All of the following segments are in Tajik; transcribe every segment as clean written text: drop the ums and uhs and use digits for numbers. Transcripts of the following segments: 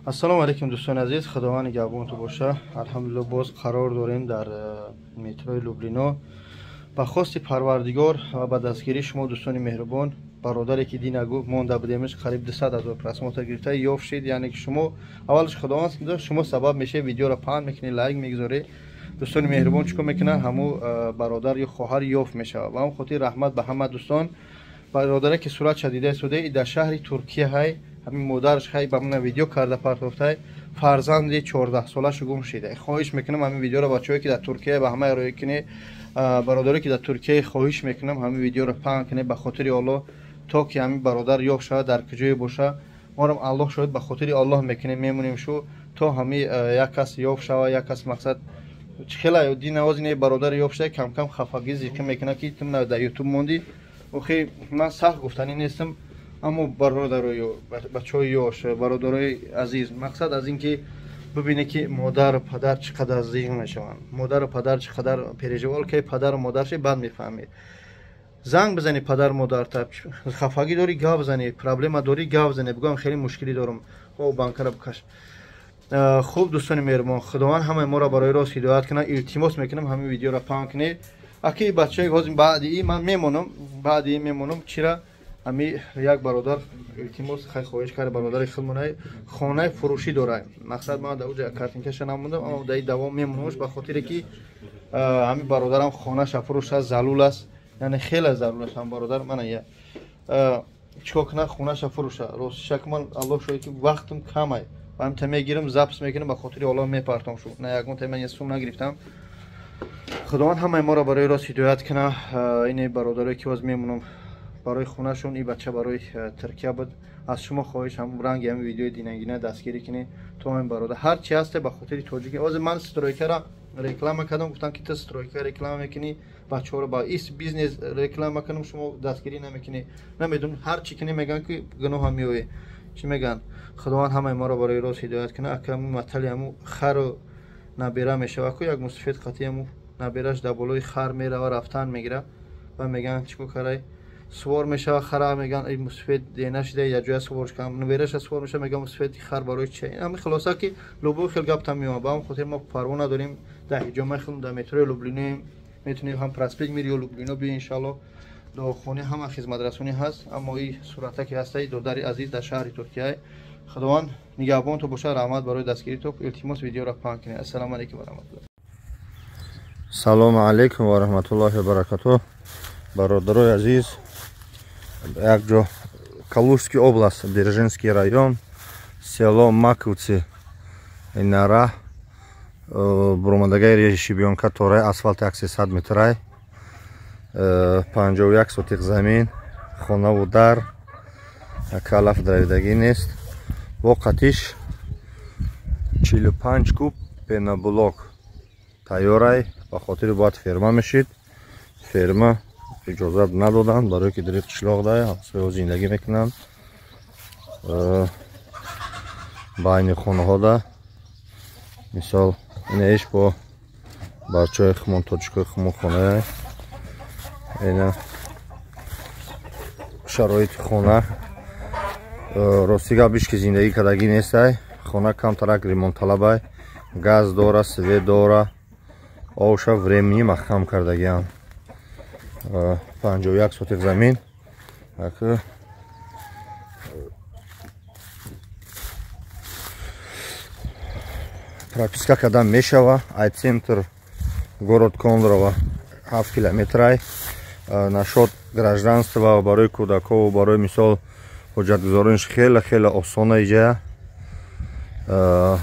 ассалому алайкум дӯстони азиз, худованд нигоҳбонтон боша. Алҳамдулилла боз қарор дорем дар метрои Люблино ба хости Парвардигор ва ба дастгирии шумо дӯстони меҳрубон, бародаре ки динагӯ монда будемш қариб 200 000 просмотр гирифта ёфт шид. Яъне ки шумо аввалш худованд шумо сабаб мешавед, видеоро паҳн мекунед, лайк мегузоред. дӯстони меҳрубон чӣ кор мекунанд? Ҳамун бародар ё хоҳар ёфт мешавад. Ва ҳам хотир раҳмат ба ҳама дӯстон. бародаре ки суратша дида истодаи дар шаҳри Туркия ҳай ҳамин модараш хай ба мана видео карда партофтай фарзанди 14 солашу гум шида. Хоҳиш мекунам ҳамин видеоро бачаҳое ки дар Туркия ба ҳама роя кунед, бародаре ки дар Туркия хоҳиш мекунам ҳамин видеоро паҳн кунед ба хотири Аллоҳ, то ки ҳамин бародар ёфт шавад дар куҷое боша. Морам Аллоҳ шоҳид ба хотири Аллоҳ мекунем, мемонем шу то ҳамин як кас ёфт шавад, як кас мақсад хела ди навозине бародар ёфт шавад, кам кам хафагӣ зикр мекунад ки ту дар YouTube монди. охи ман сахт гуфтанӣ нестам, аммо бародароё бачаҳои ёш, бародарои азиз, мақсад аз ин ки бибинед ки модару падар чӣ қадар зиқ мешаванд, модару падар чӣ қадар переживал ки падару модарши баъд мефаҳмед. занг бизанед падару модарта, хафагӣ дорӣ гап занед, проблема дорӣ гап занед, бигӯям хеле мушкилӣ дорам, хо банкара бикаш. хуб дӯстони меҳрубон, худованд ҳамаи моро барои рост ҳидоят кунад. Илтимос мекунам ҳамин видеоро паҳн кунед. аки бачаи ҳозир баъди ин ман мемонам чира ами як бародар илтимос хай хоҳиш кард бародари худмонай хонаи фурӯшӣ дорад. мақсад ман дар уҷа картинкаша намондам, аммо дар давом мемонамш ба хотире ки ами бародарам хонаша фурӯшад, залул аст, яъне хеле залул аст ҳам бародар мана я чӣ кор кунад хонаша фурӯша. ростишак ман аллоҳ шоҳид ки вақтам камай, ҳам та мегирам запис мекунам ба хотири Аллоҳ мепартам шу. На ягон та ман сум нагирифтам. худованд ҳамаи моро барои рост ҳидоят кунад. ин бародарое ки ҳоз мемонам барои хунашон ин бача барои Туркия буд. аз шумо хоҳиш ҳамун ранги ҳамин видеои динагина дастгирӣ кунед то ҳамин бародар ҳар чи ҳасте ба хотири тоҷики. ҳозир ман стройкара реклама кардам, гуфтам ки ту стройка реклама мекунӣ, бачаҳоро ба ис бизнес реклама кунам, шумо дастгирӣ намекунӣ. намедонӣ ҳар чи кунӣ мегӯянд ки гуноҳ меояд. чӣ мегӯянд? худованд ҳамаи моро барои рост ҳидоят кунад. ака ҳамун матали ҳамун хару набира мешавад ку як мусофед қатъи ҳамун набираш дар болои хар мерава, рафтан мегира ва мегӯянд чӣ кор карай сувор мешавад хара, мегӯянд ин мусофед дена шида якҷоя суворш кардам, набираша сувор мешавад, мегӯянд мусофеди хар барои чи. ҳамин хулоса ки лубои хел гаптам меомад. ба ҳамин хотир мо парвона дорем дар ҳиҷома худмон дар метрои Люблино, метавонем ҳам проспект мири ё Люблино биё иншаллоҳ. дорухонаи ҳама хизматрасонӣ ҳаст, аммо ин сурата ки ҳаста додари азиз дар шаҳри Туркия. худованд нигоҳбонтон бошад, раҳмат барои дастгиритон. илтимос видеоро паҳн кунед. ассалому алайкум ва раҳматуллоҳ. салому алайкум ва раҳматуллоҳи ва баракатуҳ. бародарои азиз, як ҷо Калужский област, Дзержинский район, село Маковци, инара буромадагаи режи шибёнка торай асфалти 800 метрай, 51 сотиқ замин, хонаву дар, калаф дравидагӣ нест. воқатиш 45 куб пеноблок тайёрай, ба хотири бояд ферма мешид. ферма иҷозат надоданд барое ки дар қишлоқ дай ҳамсояҳо зиндагӣ мекунанд. байни хонаҳо да мисол инеш бо бачаҳои хумон тоҷикои хумон хонае ина шароити хона ростига бишки зиндагӣ кардагӣ нестай. хона камтарак ремонтталабай, газ дора, свет дора, овша времени маҳкам кардагиам. 51 сотиқ замин, прописка кардан мешава. айцентр город Кондрово 7 километрай. нашод гражданства барои кӯдакову барои мисол ҳуҷҷатгузоринаш хеле осона иҷая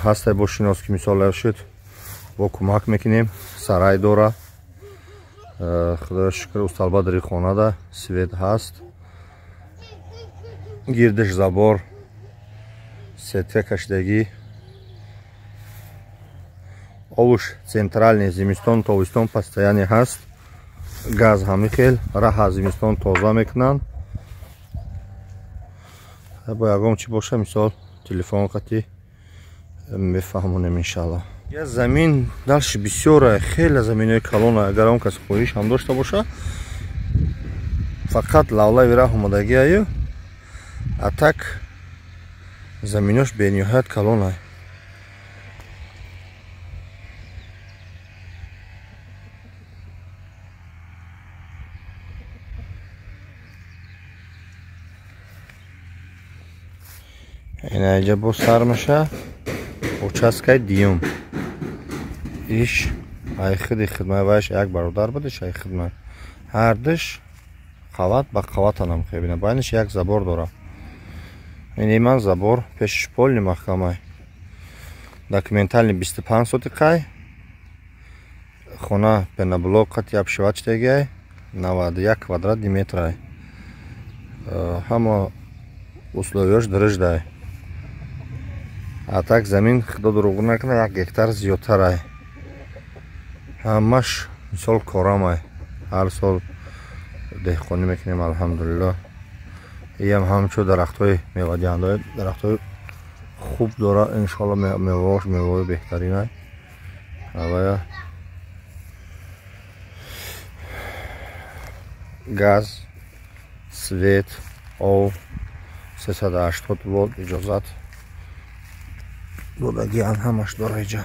ҳастай бошинос ки мисол явшид бо кӯмак мекунем. сарай дора, худоя шукр, усталбадри хонада свет ҳаст, гирдиш забор, сетка кашидагӣ, овуш центральный, зимистон тобистон постоянне ҳаст. газ ҳами хел раҳа зимистон тоза мекунанд. бо ягон чӣ боша мисол телефон қатӣ мефаҳмонем иншаллоҳ. я замин дальше бисёра хеле заминои калона. агар он кас хоҳиш ҳам дошта боша, фақат лавлави раҳ омадагиаю, а так заминош бениҳоят калонай. Инайҷа бо сар меша участкаи диюм. Иш ай хиди хидмат вайш як бародар будиш ай хидмат. Ҳардиш қават ба қаватанам хебина. Байниш як забор дора. Ини ман забор пешиш полни маҳкамай. Документальни 25 сотиқай. Хона пеноблок қатъи обшивачтегиай 91 квадратни метрай. Ҳама условияш дириждай. А так замин худо дурӯғ накунад 1 гектар зиёдтарай. Ҳамаш мисол корамай. Ҳар сол деҳқонӣ мекунем алҳамдулиллаҳ. Иям ҳамчо дарахтҳои мевадиҳандаи дарахтҳои хуб дора иншоалло меваош меваои беҳтаринай. Авая газ, свет, об 380 вольт иҷозат додагиан ҳамаш дора иҷа.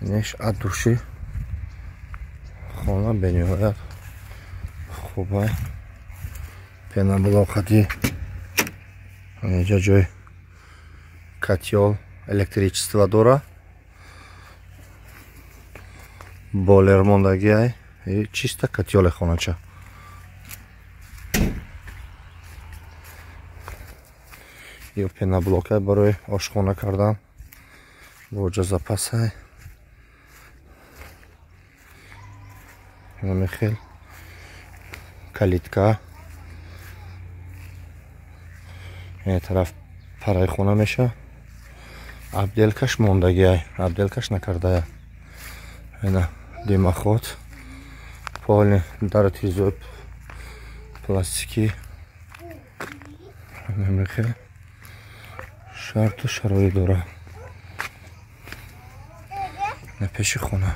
Неш адуши хона бениҳоят хубай. Пеноблоқати иҷа ҷой котёл электричество дора. Болер мондагиай чиста котёле хонача. Ё пеноблокай барои ошхона кардан. Боҷа запасай. Намехел калитка. Ин тараф параи хона меша. Абделкаш мондагиай. Абделкаш накардая. Ина димахот. Полни дар тизои пластики. Намехел шарту шароит дора. На пеши хона.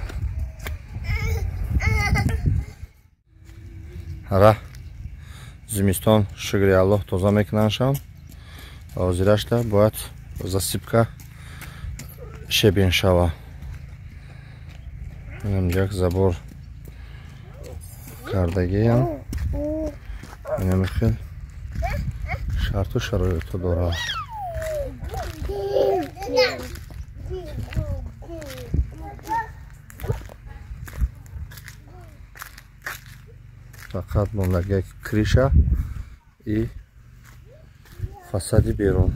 Ҳара зимистон шукри Аллоҳ тоза мекунаншам. Ҳозирашда бояд засипка шебин шава. Инамҷак забор кардагиам. Инамихел шарту шароиту дора. Фақат мондагиак криша и фасади берун.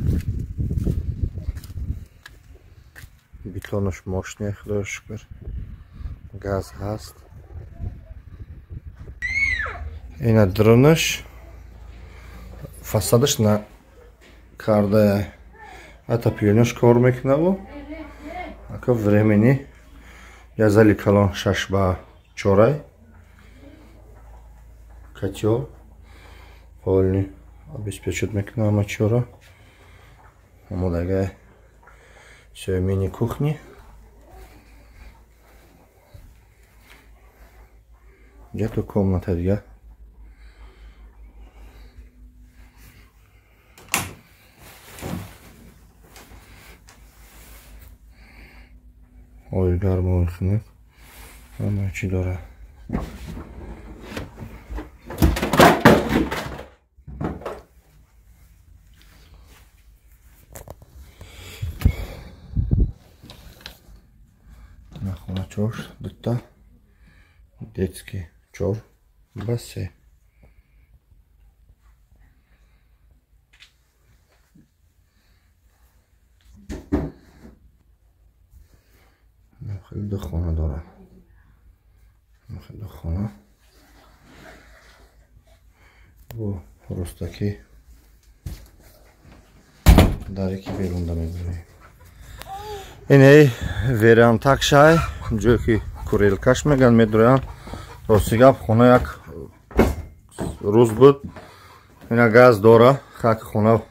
Бетонаш мощне, худоя шукр. Газ ҳаст. Ина друнаш фасадаш на кардая. Отоплениеш кор мекунаву. Ака времени язали калон 6 ба 4. Котел полный обеспечивает мекунама чора. Амодагай все мини кухни. Где-то комната дига. Ой, гармон хнет. Ама чи дора. Нахуна чор, дutta. Детский чор, бассейн. خیلی دو خانه داره. خیلی دو خانه. و رستکی داری که بیرون دمی بینی. اینه ویران تکشای جو که کوریل کش میگن میدرویان. رستگاب خونه یک روز بود. اینه گاز داره. خاک خونه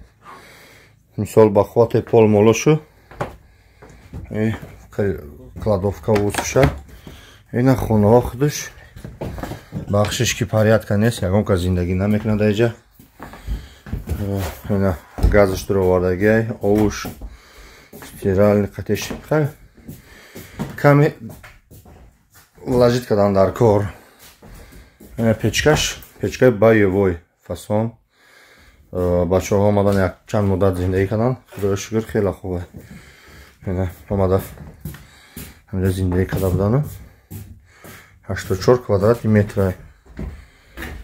مثال با خواهد پول مولوشو. Кладовка усуша. Ина хонаҳо худаш бахшиш ки порядка нест, ягон ка зиндагӣ намекунад айҷа. Ина газш дур овардагиай овуш стиральный қатеш каме лажит кадан дар кор печкаи баевой фасон бачаҳо омадан як чанд муддат зиндагӣ карданд худоё шукр хеле хубе омада ҳамҷа зиндагӣ карда будану 84 квадратный метр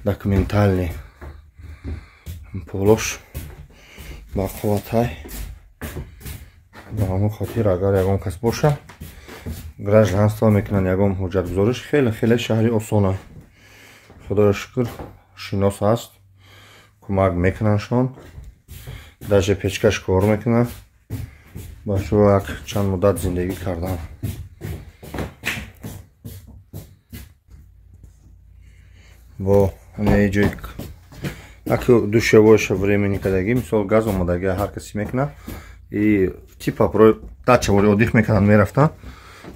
документальный полош бақувватай ба ҳамон хотир агар ягон кас боша гражданство мекунанд ягон ҳуҷҷатгузориш хеле шаҳри осона худоё шукр шинос аст кӯмак мекунандшон даже печкаш кор мекунад бачаҳо як чанд муддат зиндагӣ карданд бо ҳамаи як душевоиша времени кардагӣ мисол газ омадагӣ ҳар каси мекунад и типа про дачавори оддих мекарданд мерафтанд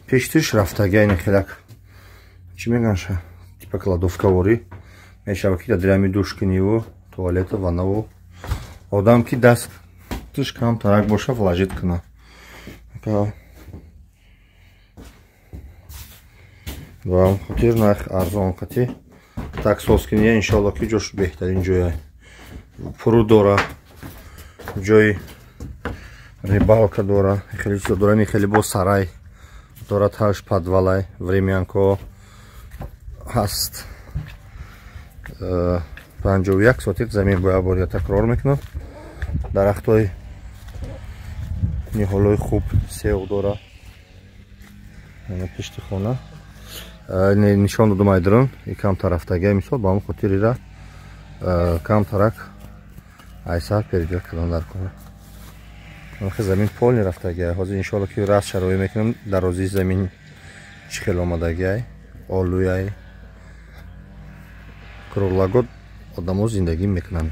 пештирш рафтагӣ айни хелак чӣ меганша типа кладовкаворӣ мешава ки драми душ куниву туалета ваннаву одам ки дастиш камтарак боша влажит кунад ва хотир нарх арзон кати таксоскиния иншалло ки ҷош беҳтарин ҷоя пруд дора ҷои рибалка дора дорами хеле бо сарай дора таш подвалай времянко ҳаст 51 сотик замин боябор я такрор мекунад дарахтои ниҳолои хуб сев дора пешти хона нишон додум айдрон и камтарафтагия мисол ба ҳамон хотир ира камтарак айсар переҷа кардан дар кор замин полни рафтагия ҳозир иншоалло ки раст шароӣ мекунам дарозии замин чӣ хел омадагиай олуяй круглогодь одамо зиндагӣ мекунанд